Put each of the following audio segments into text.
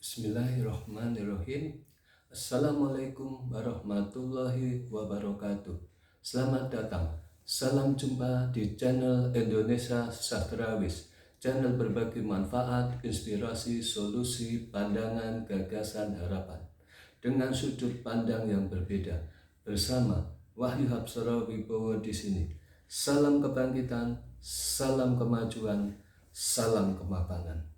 Bismillahirrahmanirrahim. Assalamualaikum warahmatullahi wabarakatuh. Selamat datang. Salam jumpa di channel Indonesia Sastrawis. Channel berbagi manfaat, inspirasi, solusi, pandangan, gagasan, harapan. Dengan sudut pandang yang berbeda. Bersama Wahyu Hapsara Wibowo di sini. Salam kebangkitan, salam kemajuan, salam kemapanan.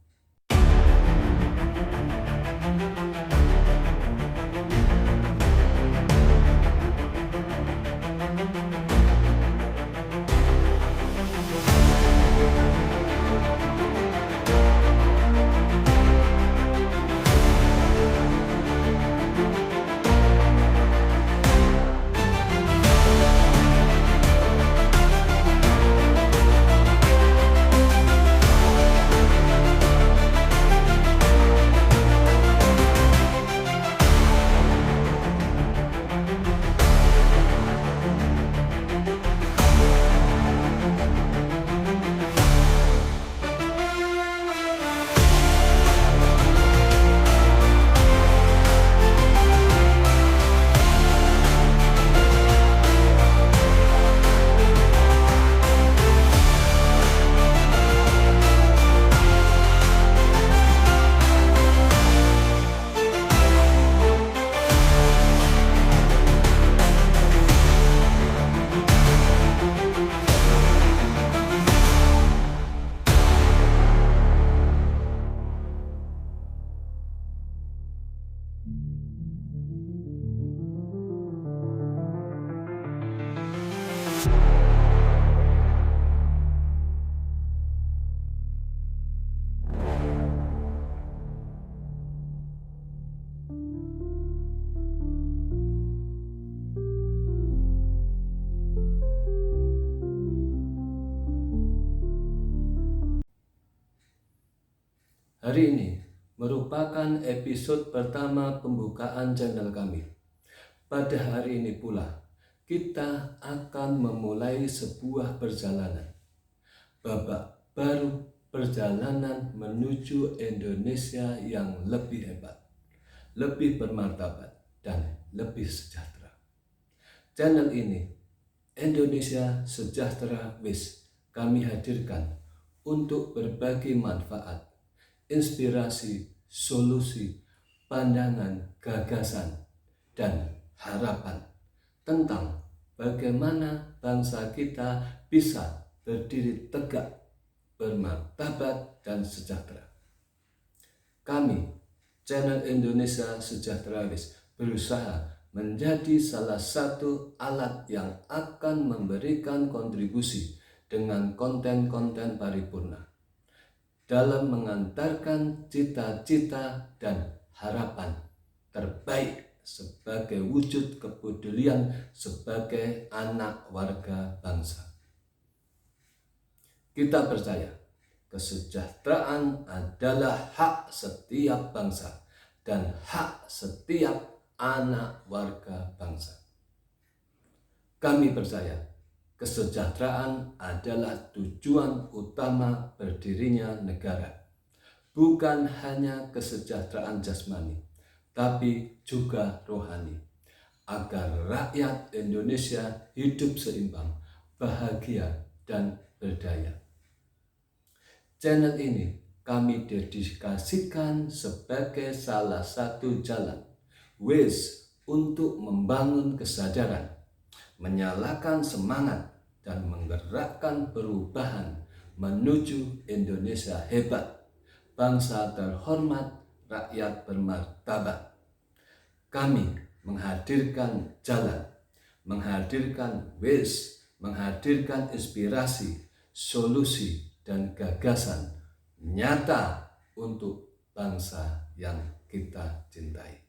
Hari ini merupakan episode pertama pembukaan channel kami. Pada hari ini pula, kita akan memulai sebuah perjalanan. Babak baru perjalanan menuju Indonesia yang lebih hebat, lebih bermartabat, dan lebih sejahtera. Channel ini, Indonesia Sejahtera Wis, kami hadirkan untuk berbagi manfaat, inspirasi, solusi, pandangan, gagasan, dan harapan tentang bagaimana bangsa kita bisa berdiri tegak, bermartabat, dan sejahtera. Kami, channel Indonesia Sejahtera Wis, berusaha menjadi salah satu alat yang akan memberikan kontribusi dengan konten-konten paripurna dalam mengantarkan cita-cita dan harapan terbaik sebagai wujud kepedulian sebagai anak warga bangsa. Kita percaya kesejahteraan adalah hak setiap bangsa dan hak setiap anak warga bangsa. Kami percaya kesejahteraan adalah tujuan utama berdirinya negara. Bukan hanya kesejahteraan jasmani, tapi juga rohani, agar rakyat Indonesia hidup seimbang, bahagia, dan berdaya. Channel ini kami dedikasikan sebagai salah satu jalan WIS untuk membangun kesadaran, menyalakan semangat, dan menggerakkan perubahan menuju Indonesia hebat, bangsa terhormat, rakyat bermartabat. Kami menghadirkan jalan, menghadirkan WIS, menghadirkan inspirasi, solusi, dan gagasan nyata untuk bangsa yang kita cintai.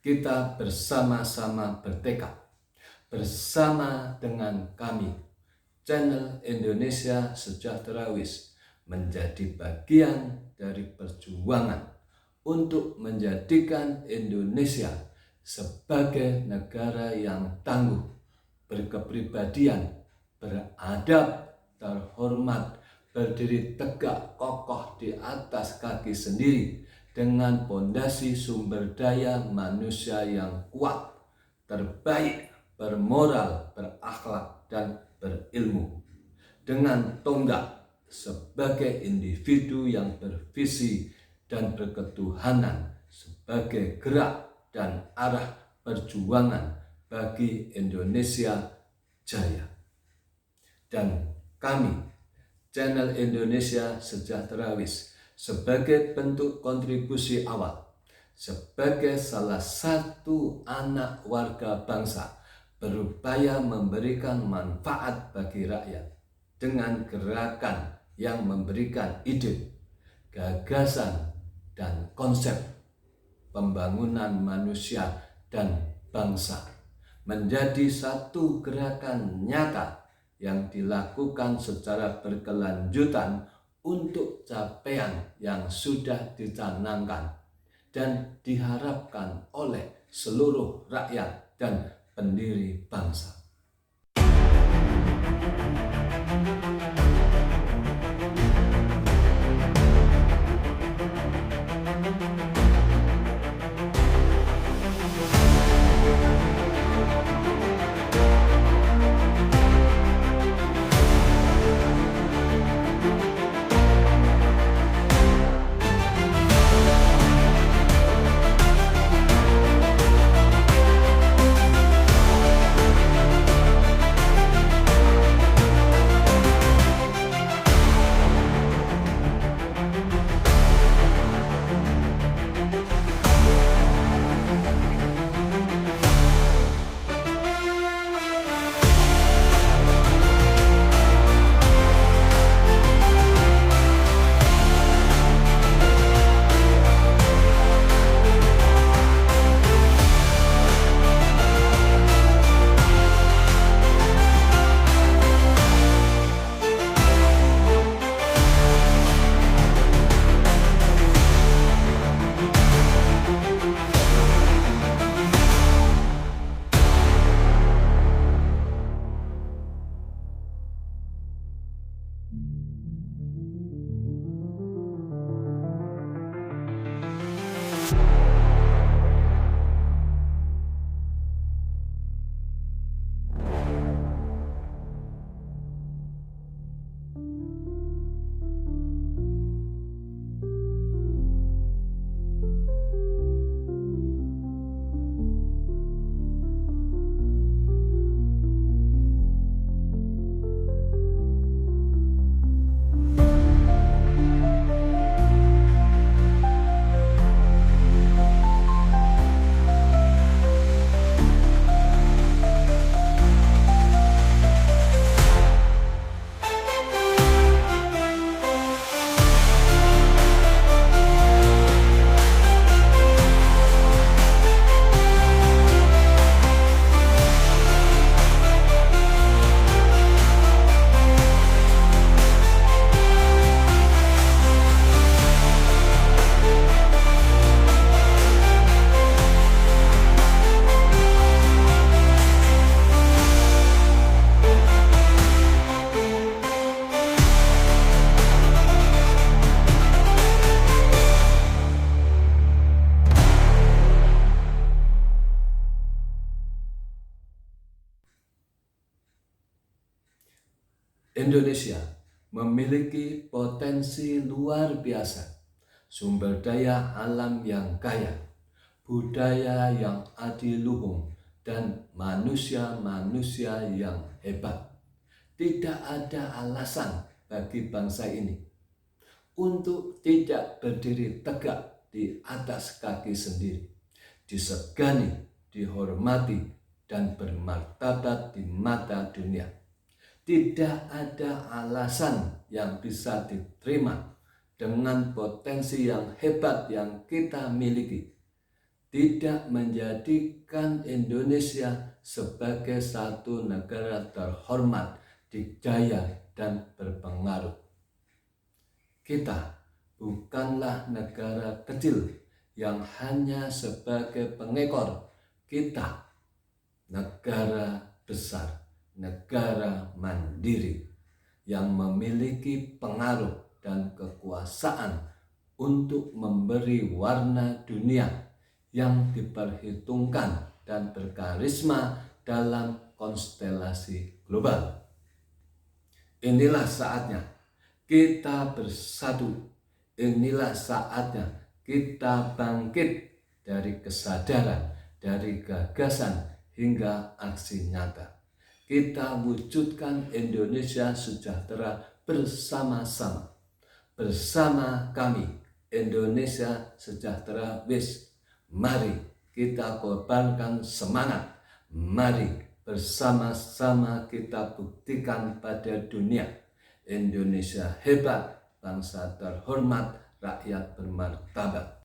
kita bersama-sama bertekad bersama dengan kami, Channel Indonesia Sejahterawis, menjadi bagian dari perjuangan untuk menjadikan Indonesia sebagai negara yang tangguh, berkepribadian, beradab, terhormat, berdiri tegak kokoh di atas kaki sendiri dengan pondasi sumber daya manusia yang kuat, terbaik, bermoral, berakhlak, dan berilmu, dengan tonggak sebagai individu yang bervisi dan berketuhanan sebagai gerak dan arah perjuangan bagi Indonesia Jaya. Dan kami, Channel Indonesia Sejahterawis, sebagai bentuk kontribusi awal, sebagai salah satu anak warga bangsa, berupaya memberikan manfaat bagi rakyat dengan gerakan yang memberikan ide, gagasan, dan konsep pembangunan manusia dan bangsa menjadi satu gerakan nyata yang dilakukan secara berkelanjutan untuk capaian yang sudah dicanangkan dan diharapkan oleh seluruh rakyat dan pendiri bangsa. Indonesia memiliki potensi luar biasa, sumber daya alam yang kaya, budaya yang adiluhung, dan manusia-manusia yang hebat. Tidak ada alasan bagi bangsa ini untuk tidak berdiri tegak di atas kaki sendiri, disegani, dihormati, dan bermartabat di mata dunia. Tidak ada alasan yang bisa diterima dengan potensi yang hebat yang kita miliki, tidak menjadikan Indonesia sebagai satu negara terhormat, dikjaya, dan berpengaruh. Kita bukanlah negara kecil yang hanya sebagai pengekor. Kita negara besar, negara mandiri yang memiliki pengaruh dan kekuasaan untuk memberi warna dunia yang diperhitungkan dan berkarisma dalam konstelasi global. Inilah saatnya kita bersatu. Inilah saatnya kita bangkit dari kesadaran, dari gagasan hingga aksi nyata. Kita wujudkan Indonesia sejahtera bersama-sama. Bersama kami, Indonesia Sejahtera WIS. Mari kita korbankan semangat. Mari bersama-sama kita buktikan pada dunia, Indonesia hebat, bangsa terhormat, rakyat bermartabat.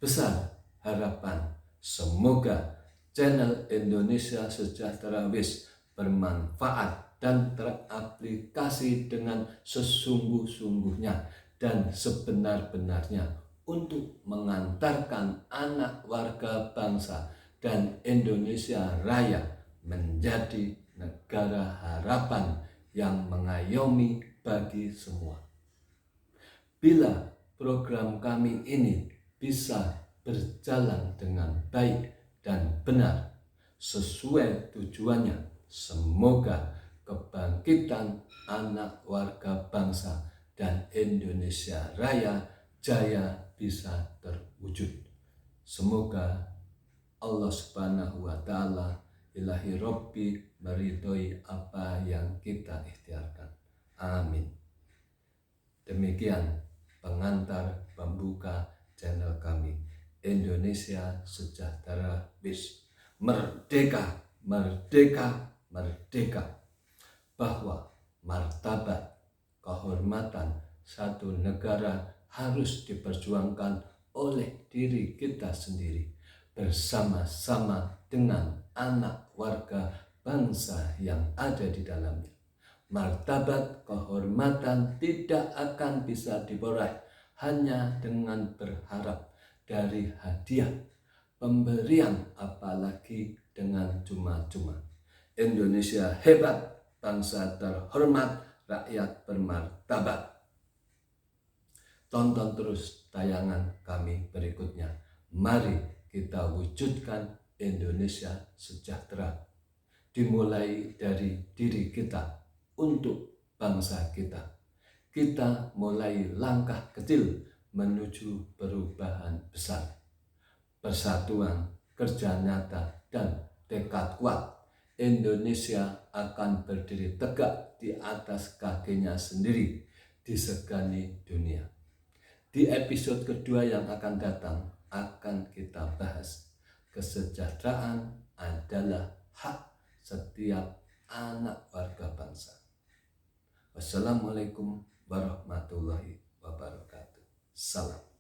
Besar harapan semoga channel Indonesia Sejahtera WIS bermanfaat dan teraplikasi dengan sesungguh-sungguhnya dan sebenar-benarnya untuk mengantarkan anak warga bangsa dan Indonesia Raya menjadi negara harapan yang mengayomi bagi semua. Bila program kami ini bisa berjalan dengan baik dan benar sesuai tujuannya, semoga kebangkitan anak warga bangsa dan Indonesia Raya jaya bisa terwujud. Semoga Allah Subhanahu wa Ta'ala, Ilahi Rabbi, meridhoi apa yang kita ikhtiarkan. Amin. Demikian pengantar pembuka channel kami, Indonesia Sejahtera WIS. Merdeka, merdeka, merdeka. Bahwa martabat, kehormatan satu negara harus diperjuangkan oleh diri kita sendiri bersama-sama dengan anak warga bangsa yang ada di dalamnya. Martabat, kehormatan tidak akan bisa diperoleh hanya dengan berharap dari hadiah, pemberian, apalagi dengan cuma-cuma. Indonesia hebat, bangsa terhormat, rakyat bermartabat. Tonton terus tayangan kami berikutnya. Mari kita wujudkan Indonesia sejahtera. Dimulai dari diri kita untuk bangsa kita. Kita mulai langkah kecil menuju perubahan besar. Persatuan, kerja nyata, dan tekad kuat, Indonesia akan berdiri tegak di atas kakinya sendiri, disegani dunia. Di episode kedua yang akan datang akan kita bahas kesejahteraan adalah hak setiap anak warga bangsa. Wassalamualaikum warahmatullahi wabarakatuh. Salam.